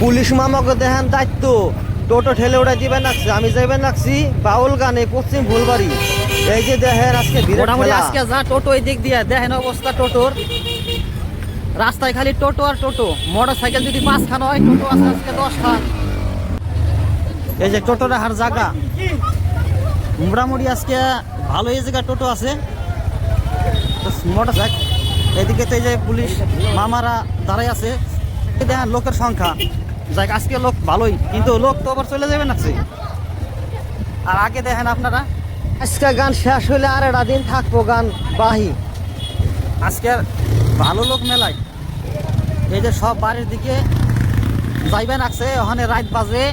Police মামাকে দেখেন দায়িত্ব টোটো ঠেলে ওটা দিবেন রাখছি আমি যাইবেন রাখছি বাউল গানে পশ্চিম ফুলবাড়ি। এই যে দেখেন আজকে মোটামুটি আজকে যা টোটো এই দিক দিয়ে দেখেন অবস্থা টোটোর, রাস্তায় খালি টোটো আর টোটো। মোটর সাইকেল যদি 5 খান হয়, টোটো আছে আজকে 10 খান। এই যে টোটো রাখার জায়গা মোটামুটি আজকে ভালো, এই জায়গায় টোটো আছে। মোটর সাইকেল এদিকে তো এই যে পুলিশ মামারা দাঁড়াই আছে। দেখেন লোকের সংখ্যা, যাক আজকে লোক ভালোই, কিন্তু লোক তো আবার চলে যাবে নাকি। আর আগে দেখেন আপনারা, আজকে গান শেষ হইলে আর একটা দিন থাকবো গান বাহি। আজকে ভালো লোক মেলায়। এই যে সব বাড়ির দিকে যাইবেন আছে, ওখানে রাত বাজে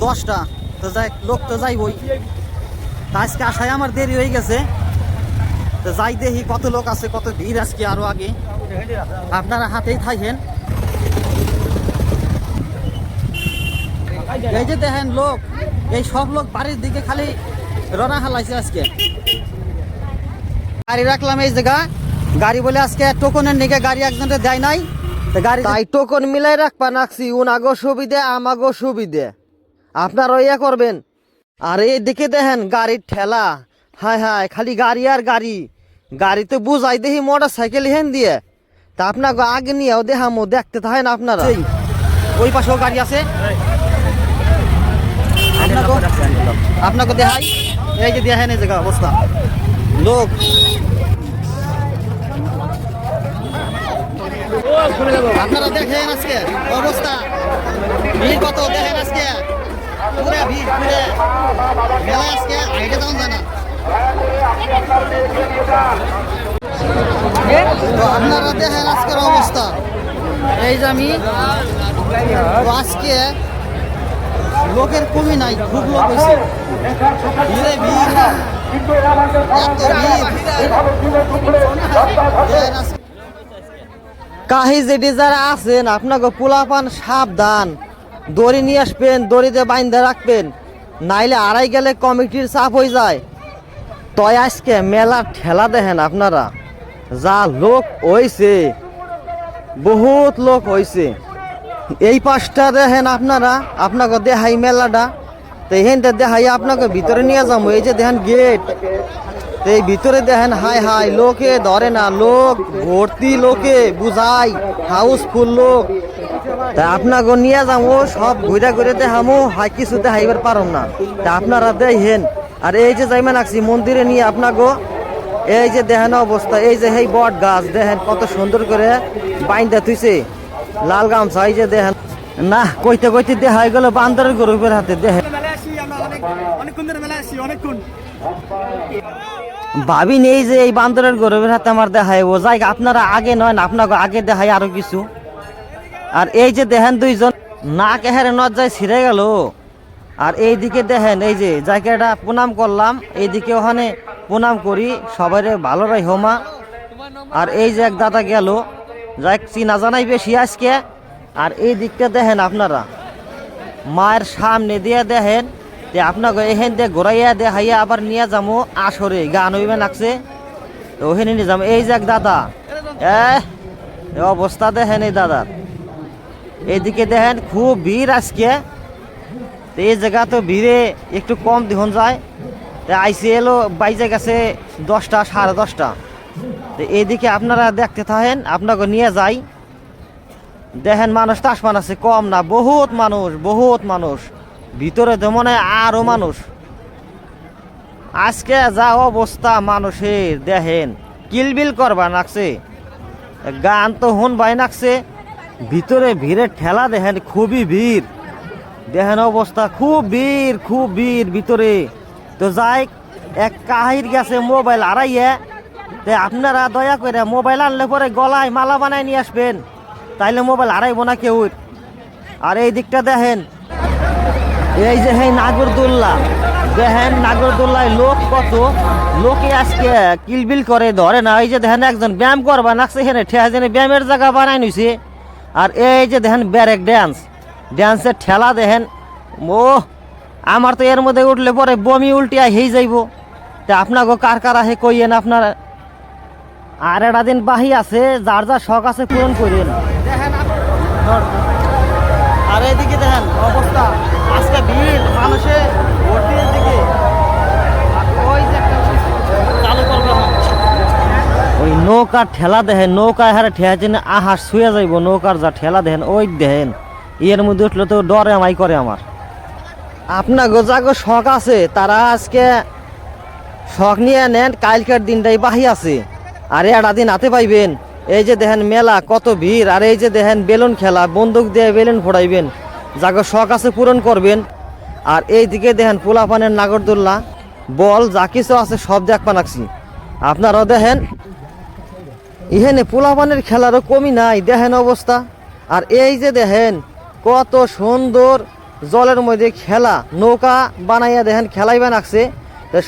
10টা, তো যাই লোক তো যাইবই। তা আজকে আসায় আমার দেরি হয়ে গেছে, তো যাই দেখি কত লোক আছে, কত ভিড় আজকে আরো আগে। আপনারা হাতেই থাকেন। এই যে দেখেন লোক, এই সব লোক বাড়ির দিকে খালি রওনা হালাইছে আজকে। গাড়ি রাখলাম এই জায়গা, গাড়ি বলে আজকে টোকনের নিকে গাড়ি একজনের দেয় নাই, তো গাড়ি তাই টোকন মিলাই রাখবা নাকছি, উনাগো সুবিধে আমাগো সুবিধে, আপনারা ইয়ে করবেন। আর এইদিকে দেখেন গাড়ির ঠেলা, হায় হায় খালি গাড়ি আর গাড়ি। গাড়িতে বুঝাই দেখি মোটর সাইকেল হেন দিয়ে, তা আপনাকে আগে নিয়েও দেখামো, দেখতে থাকেন আপনারা। ওই পাশেও গাড়ি আছে, আপনাকে দেখাই। এই যে দেখেন এই জায়গা অবস্থা, লোক আপনারা দেখেন আজকে অবস্থা, ভিড় কত দেখেন আজকে, পুরা ভিড়, পুরে মেলা আজকে আইডে দাম জানা। তো আপনারা দেখেন আজকের অবস্থা। এই যে আমি আজকে লোকের কমি নাই, খুব লোক হয়েছে, ভিড়ে ভিড়, এত ভিড়। কাহি যেটি যারা আছেন আপনাকে পোলাপান সাবধান, দড়ি নিয়ে আসবেন, দড়িতে বাইন্ধে রাখবেন, নাইলে আড়াই গেলে কমিটির চাপ হয়ে যায়। তয় আজকে মেলার ঠেলা দেখেন আপনারা, যা লোক হয়েছে, বহুত লোক হয়েছে। এই পাশটা দেখেন আপনারা, আপনাকে দেখাই মেলাটা, তো এইখানটা দেখাই আপনাকে ভিতরে নিয়ে যাবো। এই যে দেখেন গেট, তো এই ভিতরে দেখেন হাই হাই লোকে ধরে না, লোক ভর্তি, লোকে বুঝাই হাউসফুল লোক। তা আপনাকে নিয়ে যাবো, সব ঘুরে ঘুরে দেখামো, হাই কিছু দেখাইবার পারম না, তা আপনারা দেখেন। আর এই যে যাইমা রাখছি মন্দিরে নিয়ে আপনাকে, এই যে দেখেন অবস্থা, এই যে এই বট গাছ দেখেন কত সুন্দর করে বাইন্দা থুইছে লাল গামছা। এই যে দেখেন, না কইতে কইতে দেখা গেল বান্দরের গরুপের হাতে। দেখেন ভাবি নেই যে এই বান্দরের গরুপের হাতে আমার দেখায় ও যাই। আপনারা আগে নয় না, আপনাকে আগে দেখায় আরো কিছু। আর এই যে দেখেন দুইজন নাক এহারে নজ যায় ছিঁড়ে গেল। আর এইদিকে দেখেন এই যে জায়গাটা প্রণাম করলাম, এইদিকে ওখানে প্রণাম করি, সবাই ভালো রাই হোমা। আর এই যে এক দাদা গেল, যাই চিনা জানাই বেশি আজকে। আর এই দিকটা দেখেন আপনারা, মায়ের সামনে দিয়ে দেখেন যে আপনাকে এখান দিয়ে ঘোরাইয়া দেখাইয়া আবার নিয়ে যাবো আসরে গান হইবে লাগছে, তো ওখানে নিয়ে যাবো। এই যে এক দাদা, অবস্থা দেখেন এই দাদার। এইদিকে দেখেন খুব ভিড় আজকে, তো এই জায়গা তো ভিড়ে একটু কম দেখুন যায়। তো আইসি এলো বাইজে গেছে 10টা, 10:30। তো এইদিকে আপনারা দেখতে থাকেন, আপনাকে নিয়ে যাই। দেখেন মানুষ তাসমান আছে, কম না, বহুত মানুষ, বহুত মানুষ। ভিতরে তো মনে হয় আরো মানুষ। আজকে যা অবস্থা মানুষের দেখেন, কিলবিল করবা নাকছে, গান তো হুন বাই নাকছে। ভিতরে ভিড়ের ঠেলা দেখেন, খুবই ভিড় দেখেন অবস্থা, খুব ভিড়, খুব ভিড় ভিতরে। তো যাই, এক কাহির গেছে মোবাইল আড়াইয়ে, তো আপনারা দয়া করে মোবাইল আনলে পরে গলায় মালা বানায় নিয়ে আসবেন, তাইলে মোবাইল হারাইব না কেউ। আর এই দিকটা দেখেন, এই যে এই নাগরদোল্লা দেখেন, নাগরদোল্লায় লোক কত, লোকে আজকে কিলবিল করে ধরে না। এই যে দেখেন একজন ব্যায়াম করবা নাকছে, এখানে ঠেয়া যেন ব্যায়ামের জায়গা বানাই নিছে। আর এই যে দেখেন ব্যারেক ড্যান্স, ড্যান্সের ঠেলা দেখেন, ও আমার তো এর মধ্যে উঠলে পরে বমি উল্টিয়া হয়ে যাইব। তা আপনাকে কার কার আহে কইয়েন আপনারা। আর একটা দিন বাহি আছে, যার যার শখ আছে পূরণ করেন। এইদিকে দেখেন অবস্থা, আজকে ভিড় মানুষে ভর্তির দিকে। আর ওই যে একটা চালু করবে এখন। ওই নৌকার ঠেলা দেখেন, নৌকায় হারে ঠেয়া চেনে আহার শুয়ে যাইব, নৌকার যা ঠেলা দেখেন ওই দেখেন, এর মধ্যে উঠলে তো ডরে আমাই করে আমার। আপনার গোজাগো শখ আছে, তারা আজকে শখ নিয়ে নেন, কালকের দিনটাই বাহি আছে, আর এটা দিন হাতে পাইবেন। এই যে দেখেন মেলা কত ভিড়, আর এই যে দেখেন বেলুন খেলা, বন্দুক দিয়ে বেলুন ফোড়াইবেন, যাগো শখ আছে পূরণ করবেন। আর এই দিকে দেখেন পোলাপানের নাগরদোল্লা, বল যা কিছু আছে সব দেখবা নাকছি। আপনারাও দেখেন ইহেনে পোলাপানের খেলারও কমি নাই, দেখেন অবস্থা। আর এই যে দেখেন কত সুন্দর জলের মধ্যে খেলা, নৌকা বানাইয়া দেখেন খেলাইবা নাকছে,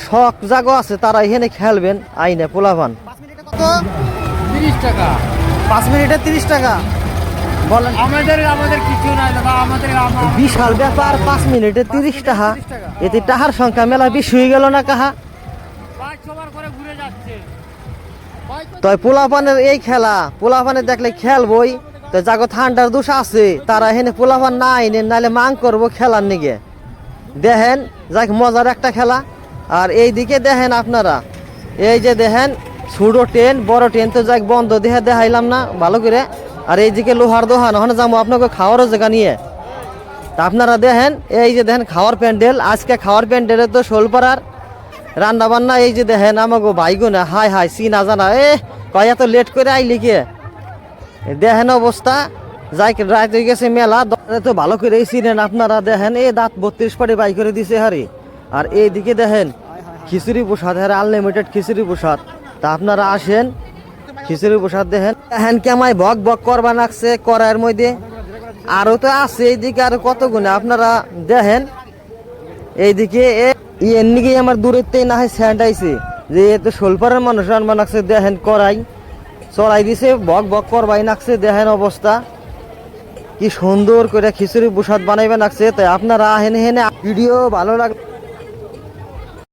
শখ জাগো আছে তারা এখানে খেলবেন আইনে পোলাপান। 30 টাকা। 5 মিনিটে 30 টাকা বলেন, আমাদের কিছু নাই দাদা, আমাদের বিশাল ব্যাপার। 5 মিনিটে 30 টাকা, এতে টাকার সংখ্যা মেলা বেশি হয়ে গেল না কাহা? সবার করে ঘুরে যাচ্ছে। তাই পোলাপানের এই খেলা, পোলাপানে দেখলে খেলবই, তো যাগো ঠান্ডার দোষ আছে তারা এখানে পোলাপান না আইনে, নাহলে মাং করবো খেলার নিগে। দেখেন যাক মজার একটা খেলা। আর এই দিকে দেখেন আপনারা, এই যে দেখেন ছোট ট্রেন বড় ট্রেন তো যাক বন্ধ দেখে দেখাইলাম না ভালো করে। আর এইদিকে লোহার দোহান, ওখানে যাবো আপনাকে খাওয়ারও জায়গা নিয়ে। তা আপনারা দেখেন এই যে দেখেন খাওয়ার প্যান্ডেল, আজকে খাওয়ার প্যান্ডেলে তো শোলপাড়ার রান্না বান্না। এই যে দেখেন আমাকে ভাইগো না, হাই হাই সি না জানা, কয় এত লেট করে আইলি কে? দেখেন অবস্থা, যাই রাত হয়ে গেছে মেলা তো ভালো করে চিনেন আপনারা। দেখেন এই দাঁত 32 পাটি বাই করে দিছে হারি। আর এইদিকে দেখেন খিচুড়ি প্রসাদ, হ্যাঁ আনলিমিটেড খিচুড়ি প্রসাদ। তা আপনারা আসেন খিচুড়ি প্রসাদ দেখেন। দেখেন কেমাই বক বক করবা নাকছে করার মধ্যে, আরো তো আছে এইদিকে আরো কত গুণে আপনারা দেখেন। এইদিকে এর নিকে আমার দূরের থেকে না হয় স্যান্ড আইছে, যে এত শোলপাড়ার মানুষ রান্না নাকছে দেখেন, করাই চড়াই দিছে, বক বক করবাই নাকছে। দেখেন অবস্থা কি সুন্দর করে খিচুড়ি প্রসাদ বানাইবে নাকছে। তাই আপনারা হেনে হেনে ভিডিও ভালো লাগে।